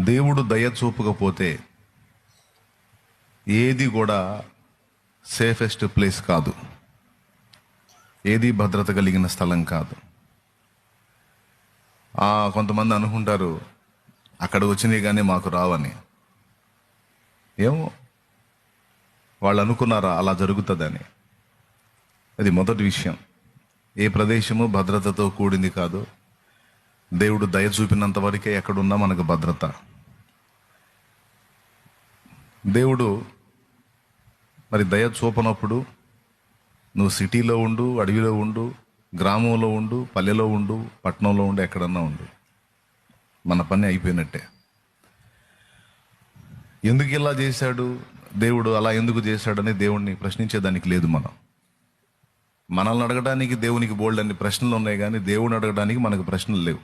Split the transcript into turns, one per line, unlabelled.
దేవుడు దయ చూపకపోతే ఏది కూడా సేఫెస్ట్ ప్లేస్ కాదు, ఏది భద్రత కలిగిన స్థలం కాదు. కొంతమంది అనుకుంటారు అక్కడ వచ్చినాయి కానీ మాకు రావని. ఏమో వాళ్ళు అనుకున్నారా అలా జరుగుతుందని? అది మొదటి విషయం. ఏ ప్రదేశము భద్రతతో కూడింది కాదు. దేవుడు దయ చూపినంత వరకే ఎక్కడున్నా మనకు భద్రత. దేవుడు మరి దయ చూపనప్పుడు నువ్వు సిటీలో ఉండు, అడవిలో ఉండు, గ్రామంలో ఉండు, పల్లెలో ఉండు, పట్టణంలో ఉండు, ఎక్కడన్నా ఉండు, మన పని అయిపోయినట్టే. ఎందుకు ఇలా చేశాడు దేవుడు, అలా ఎందుకు చేశాడని దేవుణ్ణి ప్రశ్నించేదానికి లేదు. మనల్ని అడగడానికి దేవునికి బోల్డ్ అన్ని ప్రశ్నలు ఉన్నాయి, కానీ దేవుని అడగడానికి మనకు ప్రశ్నలు లేవు.